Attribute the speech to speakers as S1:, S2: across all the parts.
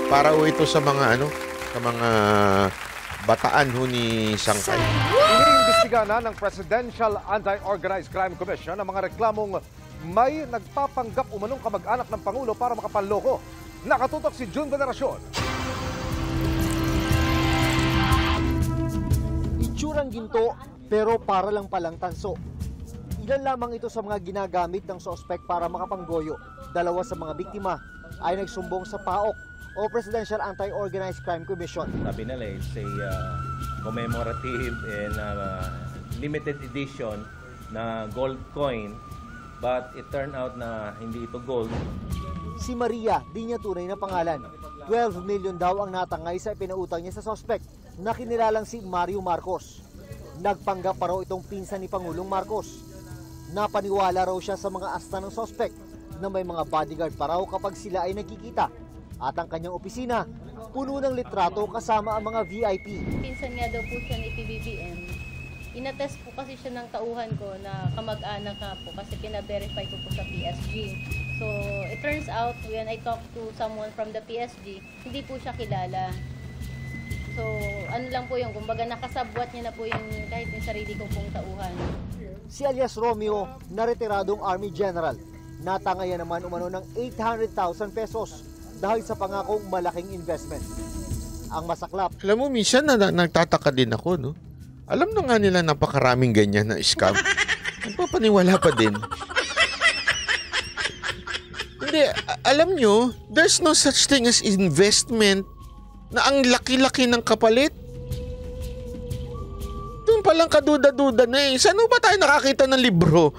S1: Para ho ito sa mga ano, sa mga bataan ho ni Sangkay.
S2: Iniimbestiga na ng Presidential Anti-Organized Crime Commission ang mga reklamong may nagpapanggap umanong kamag-anak ng Pangulo para makapanloko. Nakatutok si June Veneracion.
S3: Itsurang ginto pero para lang palang tanso. Ilan lamang ito sa mga ginagamit ng sospek para makapanggoyo. Dalawa sa mga biktima ay nagsumbong sa PAOK o Presidential Anti-Organized Crime Commission.
S4: Sabi nila, it's a commemorative and limited edition na gold coin, but it turned out na hindi ito gold.
S3: Si Maria, di niya tunay na pangalan. 12 million daw ang natangay sa ipinautang niya sa sospek na kinilalang si Mario Marcos. Nagpanggap pa raw itong pinsan ni Pangulong Marcos. Napaniwala raw siya sa mga asta ng sospek na may mga bodyguard pa raw kapag sila ay nagkikita. At ang kanyang opisina, puno ng litrato kasama ang mga VIP.
S5: Pinsan nga daw po siya ni PBBM. Inatest po kasi siya ng tauhan ko na kamag-anak nga po kasi pina-verify ko po sa PSG. So, it turns out when I talked to someone from the PSG, hindi po siya kilala. So, ano lang po yung, kumbaga nakasabwat niya na po yung kahit yung sarili ko pong tauhan.
S3: Si alias Romeo, na retiradong Army General, natangayan naman umano ng 800,000 pesos dahil sa pangakong malaking investment. Ang masaklap.
S1: Alam mo, minsan nagtataka din ako, no? Alam na nga nila napakaraming ganyan na scam. Nagpapaniwala pa din. Hindi, alam nyo, there's no such thing as investment na ang laki-laki ng kapalit. Doon palang kaduda-duda na eh. Saan ba tayo nakakita ng libro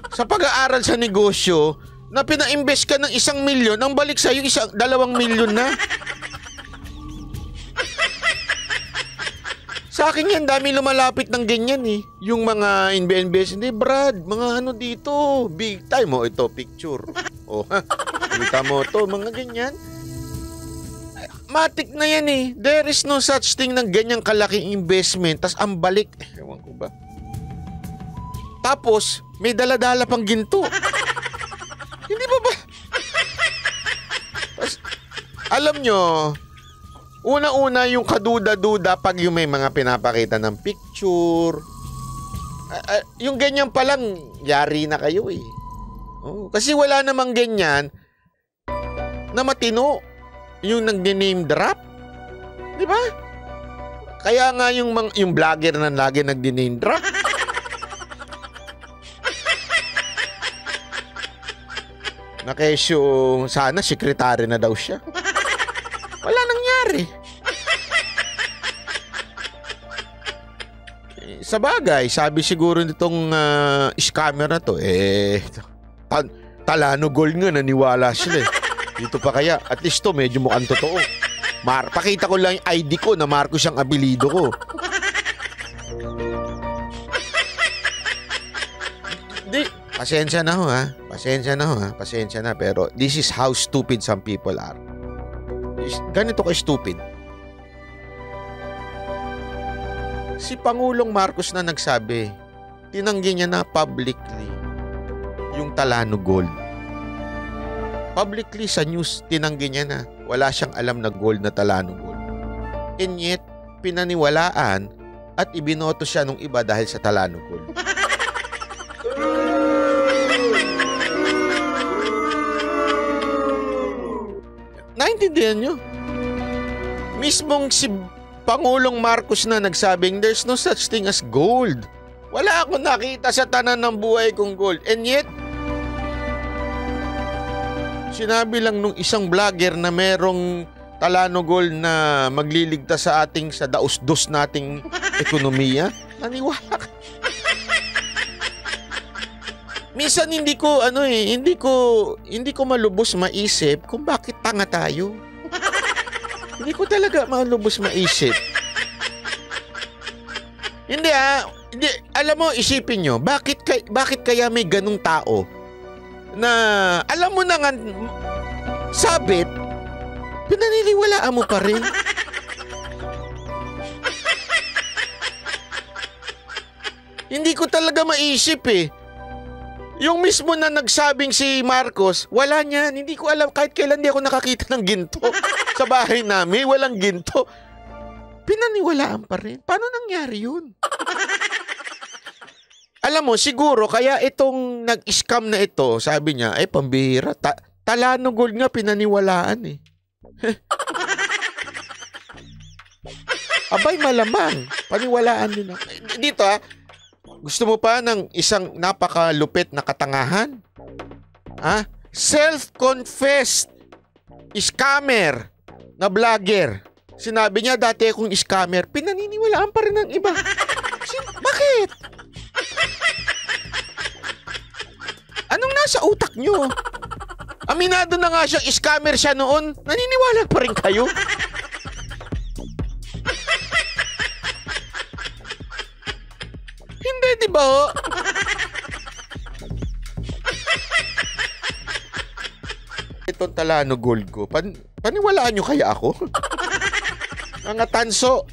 S1: sa pag-aaral sa negosyo na pina-invest ka ng 1 milyon, ang balik sa'yo 2 milyon na? Sa akin yan, dami lumalapit ng ganyan eh. Yung mga invest, hindi Brad, mga ano dito, big time. O, ito, picture. O, ha, kita mo to, mga ganyan. Matik na yan eh. There is no such thing ng ganyang kalaking investment. Tas ang balik, ewan ko ba. Tapos, may dala-dala pang ginto. Hindi ba ba? Tas, alam nyo, una-una yung kaduda-duda pag yung may mga pinapakita ng picture. Yung ganyan pa lang, yari na kayo eh. Oh, kasi wala namang ganyan na matino. Yung nagdi-name drop. Di ba? Kaya nga yung vlogger na lagi nagdi-name drop. Na kesyo, sana sekretary na daw siya. Wala nangyari. Sa bagay, sabi siguro nitong scammer na to, Talano Gold nga, naniwala sila eh. Dito pa kaya, at least to medyo mukhang totoo. Pakita ko lang yung ID ko na Marcos ang apelido ko. Di, pasensya na ho ha. Pasensya na. Pero this is how stupid some people are. Ganito ka stupid. Si Pangulong Marcos na nagsabi, tinanggi niya na publicly yung Talano Gold. Publicly sa news, tinanggi niya na wala siyang alam na gold na Talano Gold. And yet, pinaniwalaan at ibinoto siya nung iba dahil sa Talano Gold. Naintindihan nyo? Mismong si Pangulong Marcos na nagsabing there's no such thing as gold. Wala akong nakita sa tanan ng buhay kong gold. And yet, sinabi lang nung isang vlogger na merong Talano Gold na magliligtas sa ating sa daus-dos nating ekonomiya. Naniwala ka. Minsan hindi ko malubos maisip kung bakit tanga tayo. Hindi ko talaga malubos maisip. Hindi, alam mo, isipin nyo, bakit kaya may ganung tao na alam mo na nga sabit, pinaniniwalaan mo pa rin. Hindi ko talaga maisip eh. Yung mismo na nagsabing si Marcos, wala niyan. Hindi ko alam, kahit kailan di ako nakakita ng ginto. Sa bahay namin, walang ginto. Pinaniwalaan pa rin. Paano nangyari yun? Alam mo, siguro, kaya itong nag-scam na ito, sabi niya, ay pambihira. Talano Gold nga pinaniwalaan eh. Abay, malamang. Paniwalaan din ako. Dito gusto mo pa ng isang napakalupit na katangahan? Self-confessed scammer na vlogger. Sinabi niya, dati akong scammer. Pinaniniwalaan pa rin ng iba. Bakit? Anong nasa utak nyo? Aminado na nga siyang scammer siya noon. Naniniwala pa rin kayo? Hindi, di ba ho? Itong Talano Gold ko, paniwalaan nyo kaya ako? Mga tanso.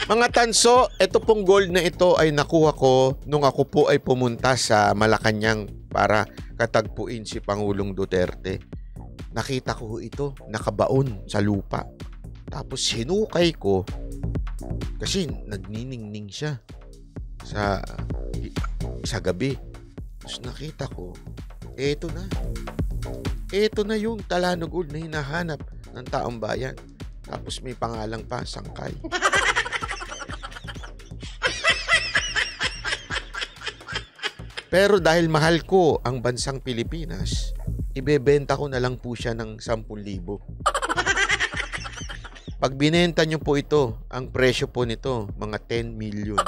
S1: Mga tanso, ito pong gold na ito ay nakuha ko nung ako po ay pumunta sa Malacanang para katagpuin si Pangulong Duterte. Nakita ko ito, nakabaon sa lupa. Tapos hinukay ko kasi nagniningning siya sa gabi. Tapos nakita ko, eto na yung Talano Gold na hinahanap ng taong bayan. Tapos may pangalang pa, Sangkay. Pero dahil mahal ko ang bansang Pilipinas, ibebenta ko na lang po siya ng 10,000. Pag binenta nyo po ito, ang presyo po nito, mga 10 million.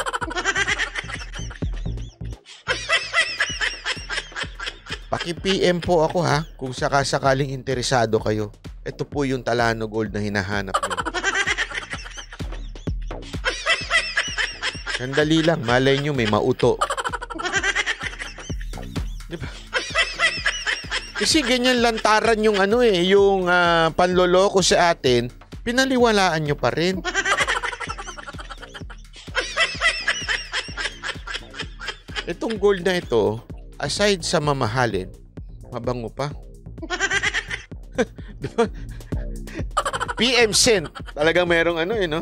S1: Paki-PM po ako kung sakasakaling interesado kayo. Ito po yung Talano Gold na hinahanap nyo. Sandali lang, malay nyo may mauto. Diba? Kasi ganyan lantaran yung yung panloloko sa atin, pinaliwalaan nyo pa rin. Itong gold na ito, aside sa mamahalin, mabango pa. Diba? PM sent. Talagang merong no?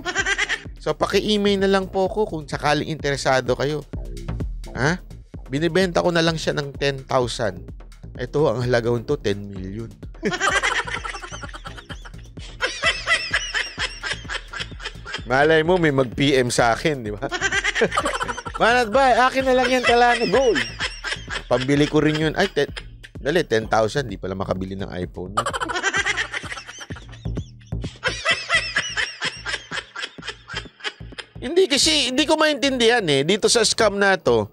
S1: So, paki-email na lang po ko kung sakaling interesado kayo. Binibenta ko na lang siya ng 10,000. Ito, ang halaga nito, 10 million. Malay mo, may mag-PM sa akin, di ba? Manat ba, akin na lang yan Talano Gold. Pambili ko rin yun. Ay, dali, 10,000. Di pala makabili ng iPhone. Hindi ko maintindihan Dito sa scam na to,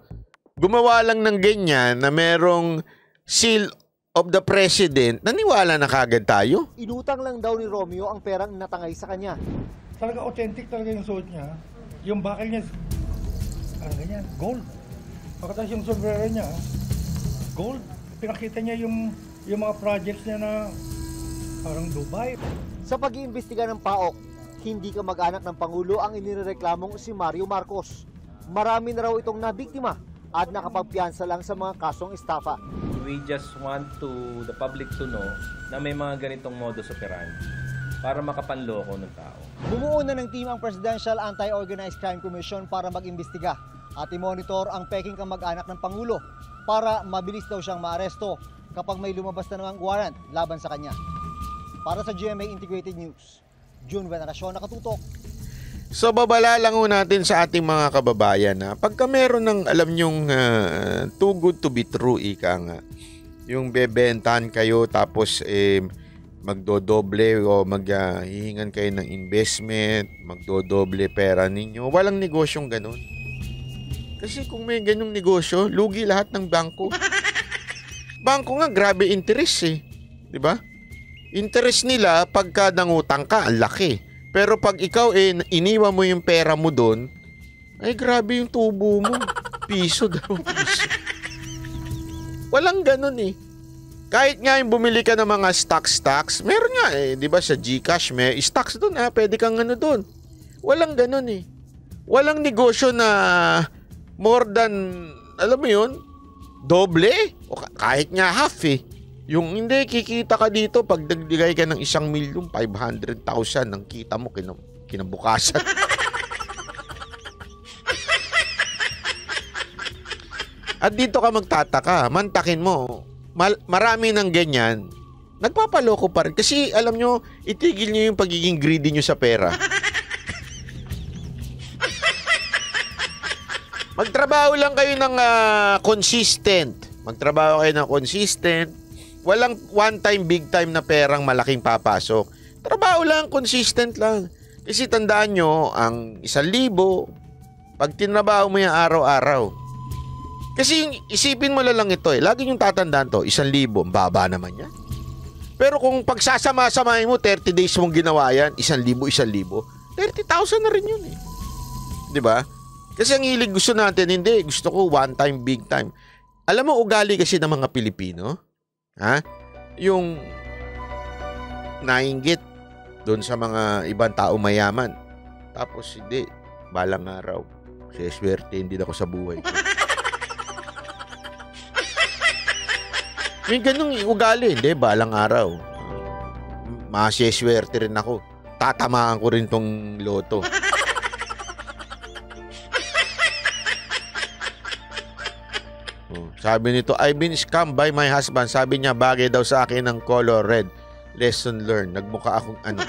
S1: gumawa lang ng ganyan na merong seal of the president. Naniwala na kagad tayo?
S3: Inutang lang daw ni Romeo ang perang natangay sa kanya.
S6: Talaga authentic talaga yung suot niya. Yung bakal niya, ganyan, gold. Pagkatapos yung sombrero niya, gold. Pinakita niya yung mga projects niya na parang Dubai.
S3: Sa pag-iimbestiga ng PAOK, hindi ka mag-anak ng Pangulo ang inireklamong si Mario Marcos. Marami na raw itong nabiktima at nakapagpiyansa lang sa mga kasong estafa.
S4: We just want the public to know na may mga ganitong modus operandi para makapanloko ng tao.
S3: Bumuo na ng team ang Presidential Anti-Organized Crime Commission para mag-imbestiga at i-monitor ang peking kamag-anak ng Pangulo para mabilis daw siyang maaresto kapag may lumabas na namang warrant laban sa kanya. Para sa GMA Integrated News, June Veneracion, nakatutok.
S1: So babala lang natin sa ating mga kababayan na pagka meron ng alam nyong too good to be true, ika nga, yung bebentahan kayo tapos magdodoble o maghihingan kayo ng investment, magdodoble pera ninyo. Walang negosyong ganun. Kasi kung may ganung negosyo, lugi lahat ng bangko. Bangko nga, grabe interest di ba? Interest nila pagka nangutang ka, ang laki. Pero pag ikaw iniwan mo yung pera mo doon, ay grabe yung tubo mo. Piso daw. Piso. Walang ganun Kahit nga yung bumili ka ng mga stocks, meron nga di ba sa GCash may stocks doon pwede kang doon. Walang ganun Walang negosyo na more than, alam mo yun, doble o kahit nga half eh. Yung hindi, kikita ka dito pag nagbigay ka ng 1,500,000 ng kita mo kinabukasan. At dito ka magtataka, mantakin mo, marami ng ganyan, nagpapaloko pa rin. Kasi alam nyo, itigil nyo yung pagiging greedy nyo sa pera. Magtrabaho lang kayo ng consistent. Magtrabaho kayo ng consistent. Walang one time, big time na perang malaking papasok. Trabaho lang, consistent lang. Kasi tandaan nyo, ang 1,000, pag tinrabaho mo yung araw-araw. Kasi yung isipin mo lang ito eh. Lagi yung tatandaan to, 1,000, baba naman yan. Pero kung pagsasama-samahin mo, 30 days mong ginawa yan, 1,000, 30,000 na rin yun eh. Diba? Kasi ang hilig gusto natin, hindi. Gusto ko one time, big time. Alam mo, ugali kasi ng mga Pilipino, yung nainggit doon sa mga ibang tao mayaman. Tapos hindi, balang araw, swerte din ako sa buhay. May ganung ugali, hindi, balang araw. Maswerte rin ako. Tatamaan ko rin tong loto. Sabi nito, I've been scammed by my husband. Sabi niya, bagay daw sa akin ng color red. Lesson learned. Nagmukha akong ano.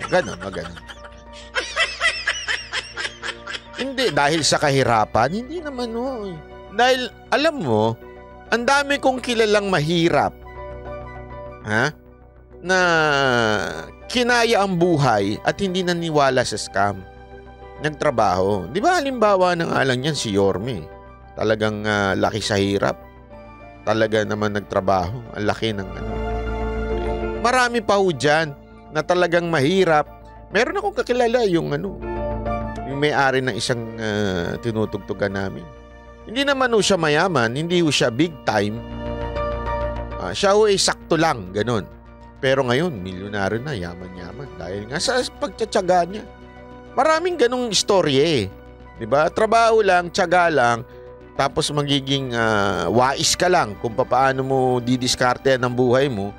S1: Ganon. Hindi, dahil sa kahirapan. Hindi naman no. Dahil, alam mo, ang dami kong kilalang mahirap. Na kinaya ang buhay at hindi naniwala sa scam. Nagtrabaho. Di ba halimbawa ng alang yan si Yorme? Talagang laki sa hirap. Talaga naman nagtrabaho. Ang laki ng ano. Marami pa ho dyan na talagang mahirap. Meron akong kakilala yung may-ari ng isang tinutugtugan namin. Hindi naman ho siya mayaman. Hindi ho siya big time. Siya ho ay sakto lang. Ganon. Pero ngayon, milyonaryo na. Yaman-yaman. Dahil nga sa pagtsatsaga niya. Maraming ganong istorya eh. Diba? Trabaho lang, tsaga lang. Tapos magiging wais ka lang kung paano mo didiskarte ng buhay mo.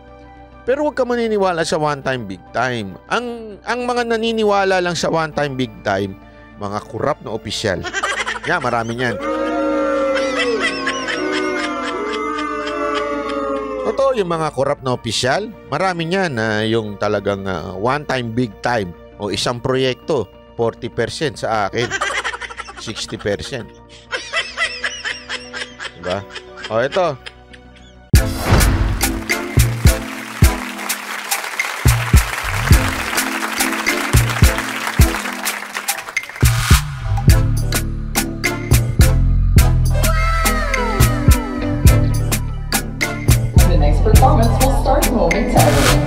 S1: Pero huwag ka maniniwala sa one time, big time. Ang mga naniniwala lang sa one time, big time, mga kurap na opisyal. Yeah, marami niyan. Totoo, yung mga kurap na opisyal, marami niyan na yung talagang one time, big time. O isang proyekto, 40% sa akin. 60%. Diba? O, ito.
S7: The next performance will start momentarily.